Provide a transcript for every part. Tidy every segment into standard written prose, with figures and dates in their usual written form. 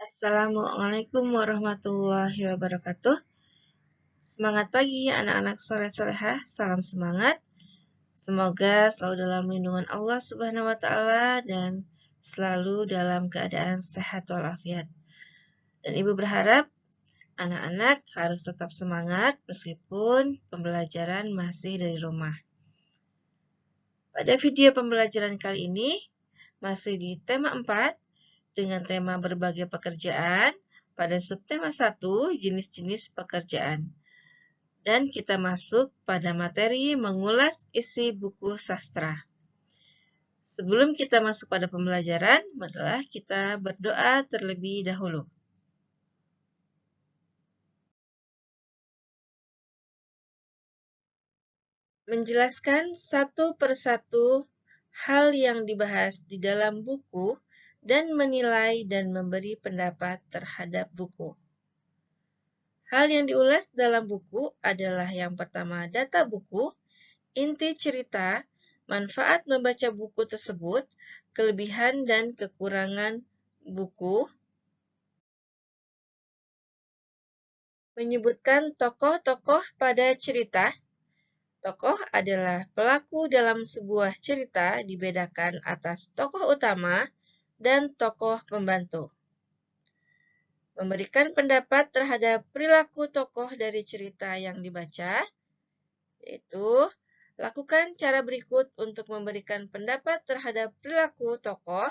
Assalamualaikum warahmatullahi wabarakatuh. Semangat pagi anak-anak soleh-solehah, salam semangat. Semoga selalu dalam lindungan Allah Subhanahu wa taala dan selalu dalam keadaan sehat walafiat. Dan Ibu berharap anak-anak harus tetap semangat meskipun pembelajaran masih dari rumah. Pada video pembelajaran kali ini masih di tema 4 dengan tema berbagai pekerjaan pada subtema 1 jenis-jenis pekerjaan. Dan kita masuk pada materi mengulas isi buku sastra. Sebelum kita masuk pada pembelajaran, marilah kita berdoa terlebih dahulu. Menjelaskan satu persatu hal yang dibahas di dalam buku dan menilai dan memberi pendapat terhadap buku. Hal yang diulas dalam buku adalah yang pertama data buku, inti cerita, manfaat membaca buku tersebut, kelebihan dan kekurangan buku, menyebutkan tokoh-tokoh pada cerita. Tokoh adalah pelaku dalam sebuah cerita dibedakan atas tokoh utama dan tokoh pembantu. Memberikan pendapat terhadap perilaku tokoh dari cerita yang dibaca, yaitu lakukan cara berikut untuk memberikan pendapat terhadap perilaku tokoh,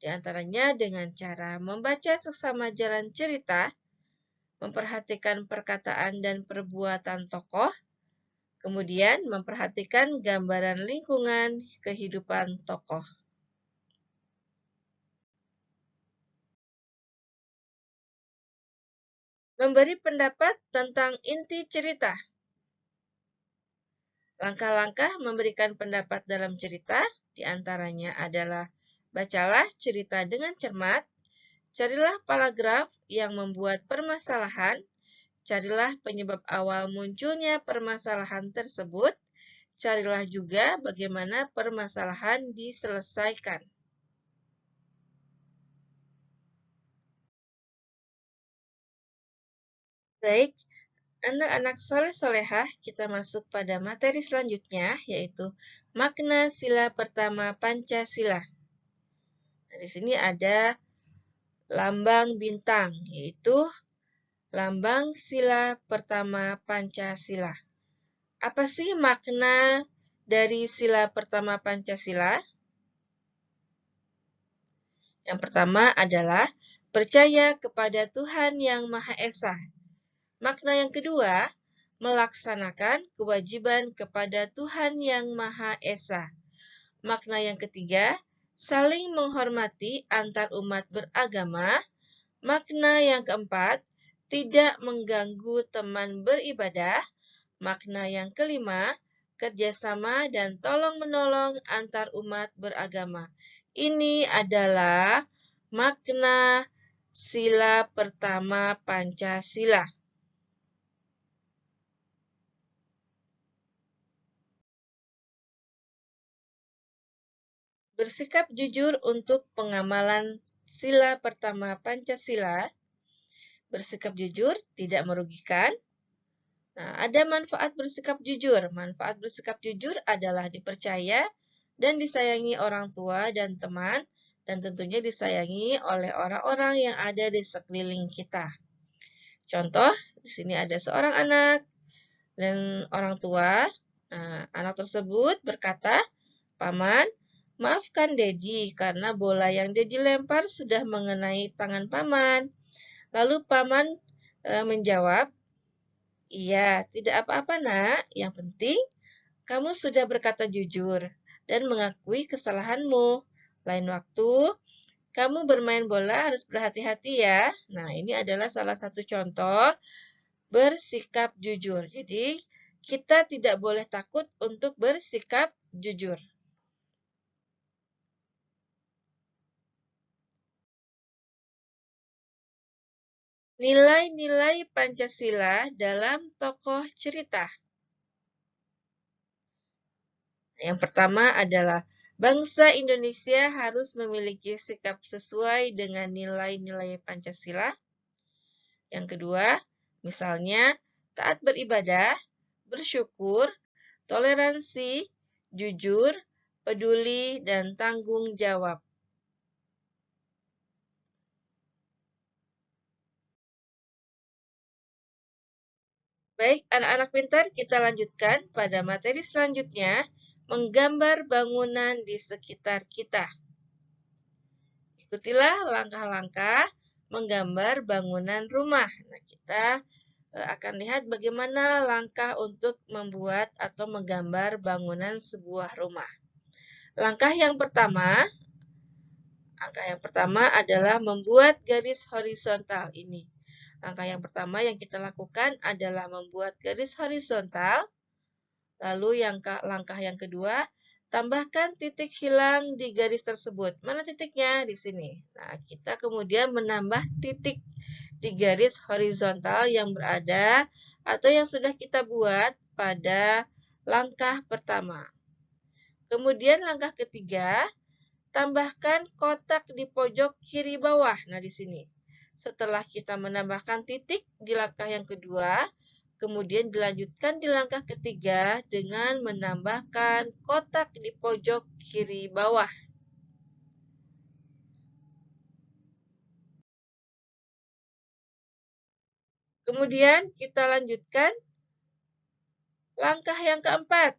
di antaranya dengan cara membaca seksama jalan cerita, memperhatikan perkataan dan perbuatan tokoh, kemudian memperhatikan gambaran lingkungan kehidupan tokoh. Memberi pendapat tentang inti cerita. Langkah-langkah memberikan pendapat dalam cerita, di antaranya adalah bacalah cerita dengan cermat, carilah paragraf yang membuat permasalahan, carilah penyebab awal munculnya permasalahan tersebut, carilah juga bagaimana permasalahan diselesaikan. Baik, anak-anak soleh-solehah, kita masuk pada materi selanjutnya, yaitu makna sila pertama Pancasila. Nah, di sini ada lambang bintang, yaitu lambang sila pertama Pancasila. Apa sih makna dari sila pertama Pancasila? Yang pertama adalah percaya kepada Tuhan Yang Maha Esa. Makna yang kedua, melaksanakan kewajiban kepada Tuhan Yang Maha Esa. Makna yang ketiga, saling menghormati antar umat beragama. Makna yang keempat, tidak mengganggu teman beribadah. Makna yang kelima, kerjasama dan tolong-menolong antar umat beragama. Ini adalah makna sila pertama Pancasila. Bersikap jujur untuk pengamalan sila pertama Pancasila. Bersikap jujur tidak merugikan. Nah, ada manfaat bersikap jujur. Manfaat bersikap jujur adalah dipercaya dan disayangi orang tua dan teman, dan tentunya disayangi oleh orang-orang yang ada di sekeliling kita. Contoh, di sini ada seorang anak dan orang tua. Nah, anak tersebut berkata, "Paman, maafkan Dedi karena bola yang Dedi lempar sudah mengenai tangan Paman." Lalu Paman menjawab, "Iya, tidak apa-apa nak, yang penting kamu sudah berkata jujur dan mengakui kesalahanmu. Lain waktu, kamu bermain bola harus berhati-hati ya." Nah, ini adalah salah satu contoh bersikap jujur. Jadi, kita tidak boleh takut untuk bersikap jujur. Nilai-nilai Pancasila dalam tokoh cerita. Yang pertama adalah Bangsa Indonesia harus memiliki sikap sesuai dengan nilai-nilai Pancasila. Yang kedua, misalnya taat beribadah, bersyukur, toleransi, jujur, peduli, dan tanggung jawab. Baik, anak-anak pintar, kita lanjutkan pada materi selanjutnya, menggambar bangunan di sekitar kita. Ikutilah langkah-langkah menggambar bangunan rumah. Nah, kita akan lihat bagaimana langkah untuk membuat atau menggambar bangunan sebuah rumah. Langkah yang pertama adalah membuat garis horizontal ini. Langkah yang pertama yang kita lakukan adalah membuat garis horizontal. Lalu langkah yang kedua, tambahkan titik hilang di garis tersebut. Mana titiknya? Di sini. Nah, kita kemudian menambah titik di garis horizontal yang berada atau yang sudah kita buat pada langkah pertama. Kemudian langkah ketiga, tambahkan kotak di pojok kiri bawah. Nah, di sini. Setelah kita menambahkan titik di langkah yang kedua, kemudian dilanjutkan di langkah ketiga dengan menambahkan kotak di pojok kiri bawah. Kemudian kita lanjutkan langkah yang keempat.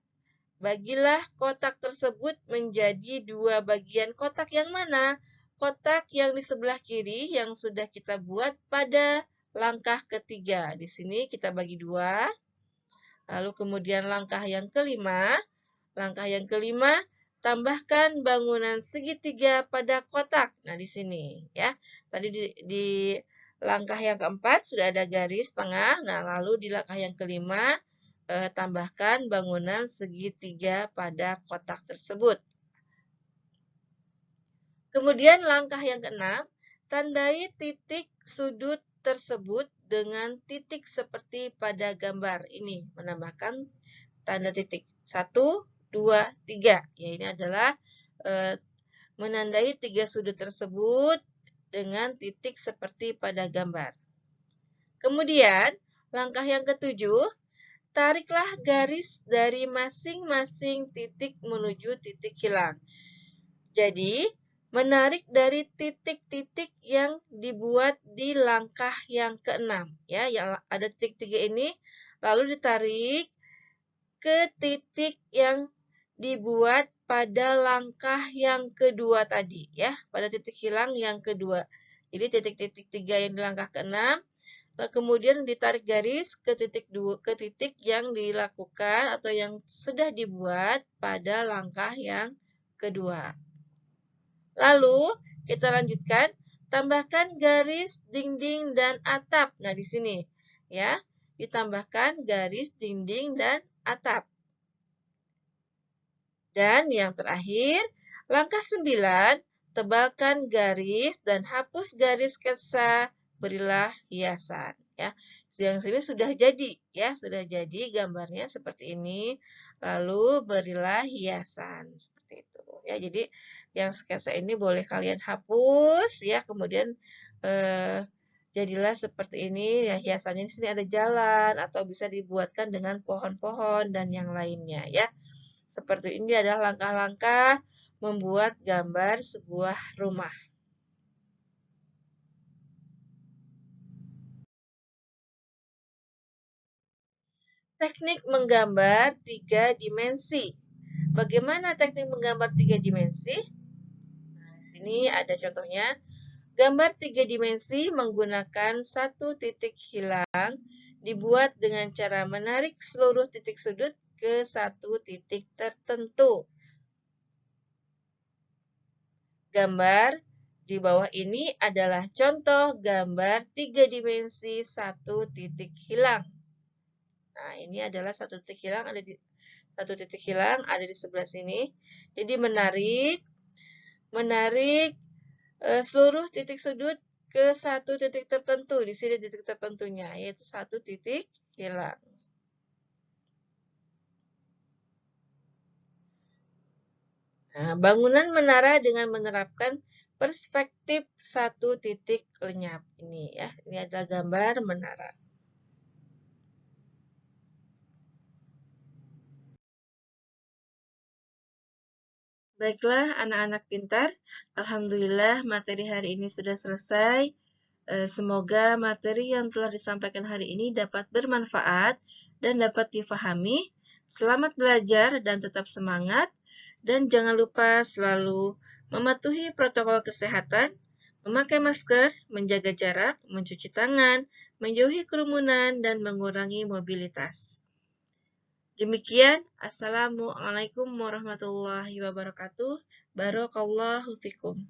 Bagilah kotak tersebut menjadi dua bagian. Kotak yang mana? Kotak yang di sebelah kiri yang sudah kita buat pada langkah ketiga. Di sini kita bagi dua. Lalu kemudian langkah yang kelima, tambahkan bangunan segitiga pada kotak. Nah, di sini ya. Tadi di langkah yang keempat sudah ada garis tengah. Nah, lalu di langkah yang kelima tambahkan bangunan segitiga pada kotak tersebut. Kemudian langkah yang keenam, tandai titik sudut tersebut dengan titik seperti pada gambar ini. Menambahkan tanda titik 1, 2, 3. Ya, ini adalah menandai tiga sudut tersebut dengan titik seperti pada gambar. Kemudian, langkah yang ketujuh, tariklah garis dari masing-masing titik menuju titik hilang. Jadi, menarik dari titik-titik yang dibuat di langkah yang keenam. Ya, yang ada titik 3 ini, lalu ditarik ke titik yang dibuat pada langkah yang kedua tadi. Ya, pada titik hilang yang kedua. Jadi, titik-titik 3 yang di langkah keenam, kemudian ditarik garis ke titik yang dilakukan atau yang sudah dibuat pada langkah yang kedua. Lalu kita lanjutkan, tambahkan garis dinding dan atap. Nah, di sini ya, ditambahkan garis dinding dan atap. Dan yang terakhir, langkah 9, tebalkan garis dan hapus garis sketsa, berilah hiasan ya. Yang sini sudah jadi ya, sudah jadi gambarnya seperti ini. Lalu berilah hiasan seperti itu ya. Jadi yang sketsa ini boleh kalian hapus ya, kemudian jadilah seperti ini ya, hiasannya di sini ada jalan atau bisa dibuatkan dengan pohon-pohon dan yang lainnya ya. Seperti ini adalah langkah-langkah membuat gambar sebuah rumah. Teknik menggambar 3 dimensi. Bagaimana teknik menggambar 3 dimensi? Nah, di sini ada contohnya. Gambar 3 dimensi menggunakan satu titik hilang dibuat dengan cara menarik seluruh titik sudut ke satu titik tertentu. Gambar di bawah ini adalah contoh gambar 3 dimensi satu titik hilang. Nah, ini adalah satu titik hilang ada di sebelah sini. Jadi menarik seluruh titik sudut ke satu titik tertentu. Di sini titik tertentunya, yaitu satu titik hilang. Nah, bangunan menara dengan menerapkan perspektif satu titik lenyap. Ini ya, ini adalah gambar menara. Baiklah, anak-anak pintar. Alhamdulillah, materi hari ini sudah selesai. Semoga materi yang telah disampaikan hari ini dapat bermanfaat dan dapat difahami. Selamat belajar dan tetap semangat. Dan jangan lupa selalu mematuhi protokol kesehatan, memakai masker, menjaga jarak, mencuci tangan, menjauhi kerumunan, dan mengurangi mobilitas. Demikian, Assalamualaikum warahmatullahi wabarakatuh. Barakallahu fikum.